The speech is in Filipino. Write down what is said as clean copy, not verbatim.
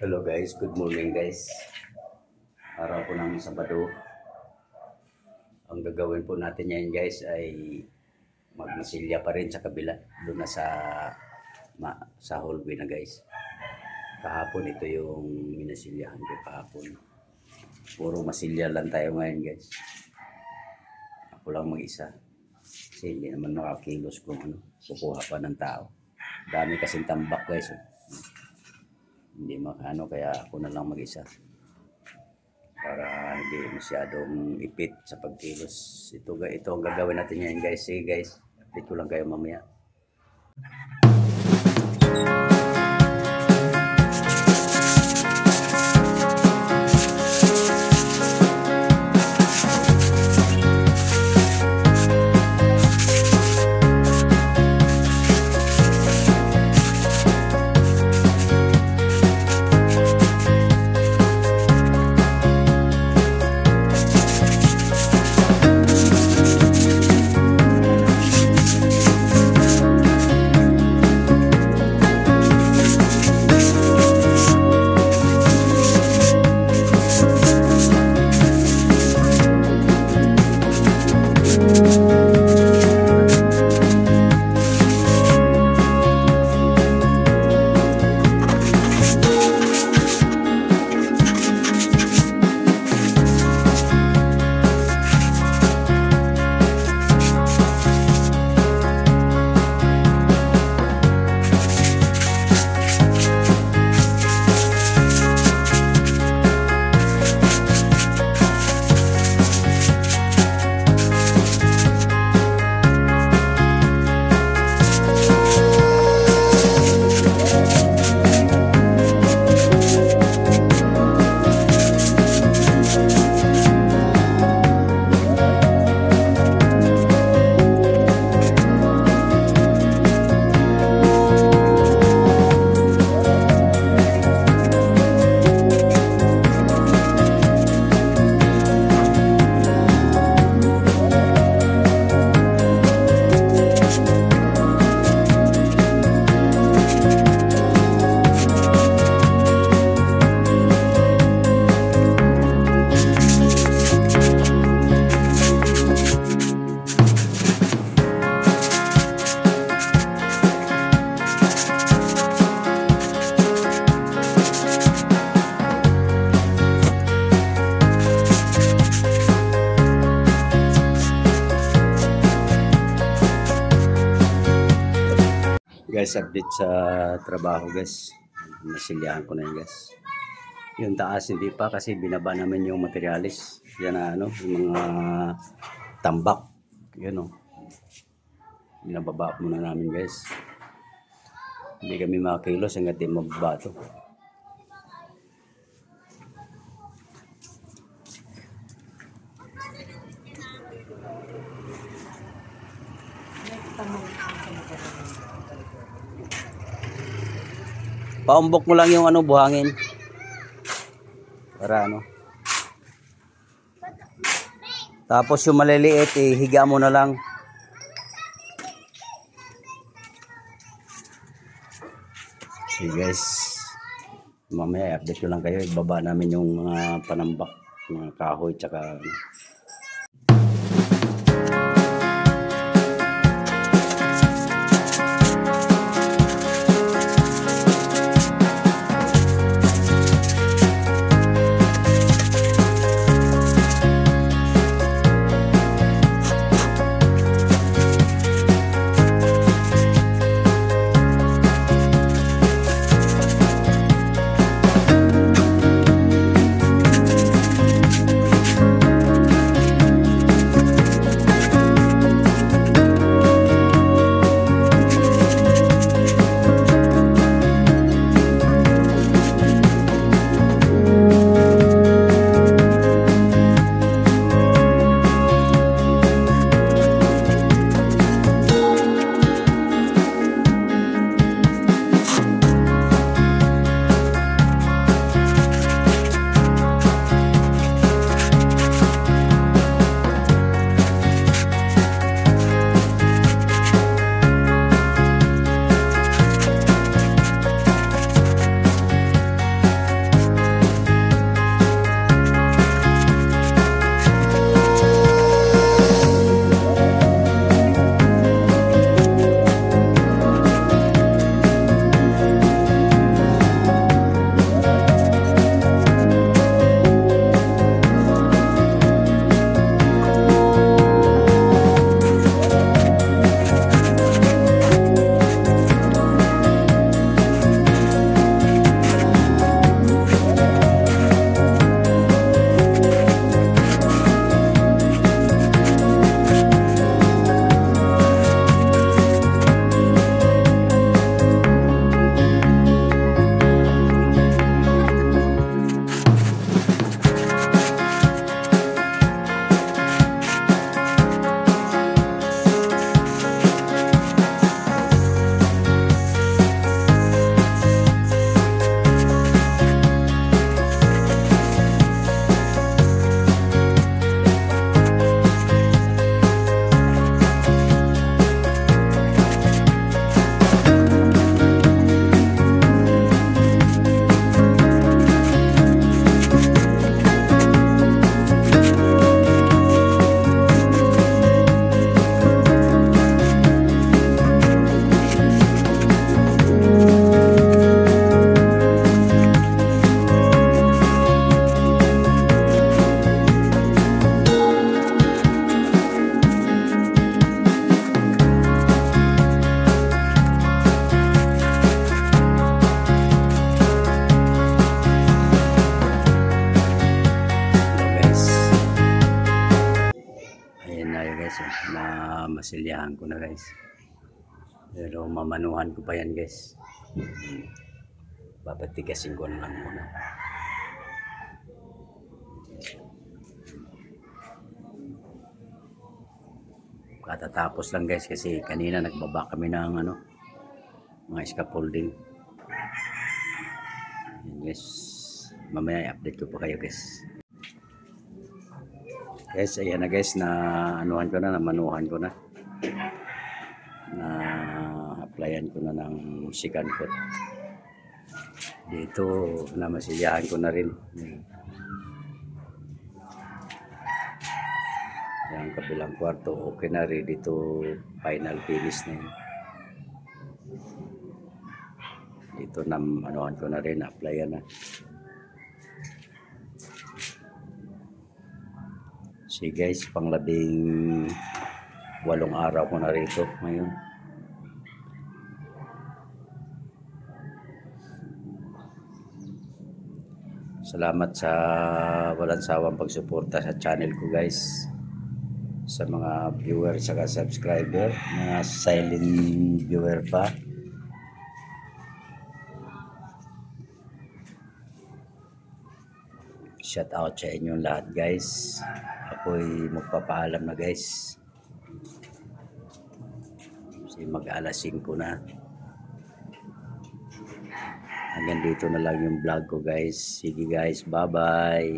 Hello guys, good morning guys. Araw po ng Sabado. Ang gagawin po natin ngayon guys ay magmasilya pa rin sa kabila. Doon na sa hallway na guys. Kahapon ito yung minasilyahan ko kahapon. Puro masilya lang tayo ngayon guys. Ako lang mag-isa. Kasi hindi naman makakilos kung kukuha pa ng tao. Dami kasing tambak guys. Hindi makano, kaya ako na lang mag-isa para hindi masyadong ipit sa pagkilos. Ito ang gagawin natin ngayon guys. Sige guys, update ko lang kayo mamaya. Guys, update sa trabaho guys. Nasilyahan ko na yun guys. Yung taas hindi pa kasi binaba namin yung materialis. Yan na yung mga tambak. Yan binababa muna namin guys. Hindi kami makakilos hanggat di mababa ito. Paumbok mo lang yung buhangin. Para Tapos yung maliliit, higa mo na lang. Okay guys. Mamaya update ko lang kayo. Ibaba namin yung mga panambak, mga kahoy, tsaka Namasilyahan ko na guys. Pero mamanuhan ko pa yan guys. Babatigasin ko na lang muna. Katatapos lang guys kasi kanina nagbaba kami ng mga scaffolding. Yan guys. Mamaya i-update ko pa kayo guys. Guys, ayan na guys, na anuhan ko na, namanuhan ko na. Na applyan ko na ng second coat. Dito namasilyahan ko na rin. Yung kabilang kwarto okay na, ready to final finish na yun. Dito na anuhan ko na rin, applyan na. See guys, pang 18 araw ko na rito ngayon. Salamat sa walang sawang pagsuporta sa channel ko guys. Sa mga viewer saka subscriber, mga silent viewer pa. Shout out sa inyong lahat guys. Ako'y magpapaalam na guys. Kasi mag-alas 5 na. Hanggang dito na lang yung vlog ko guys. Sige guys, bye bye.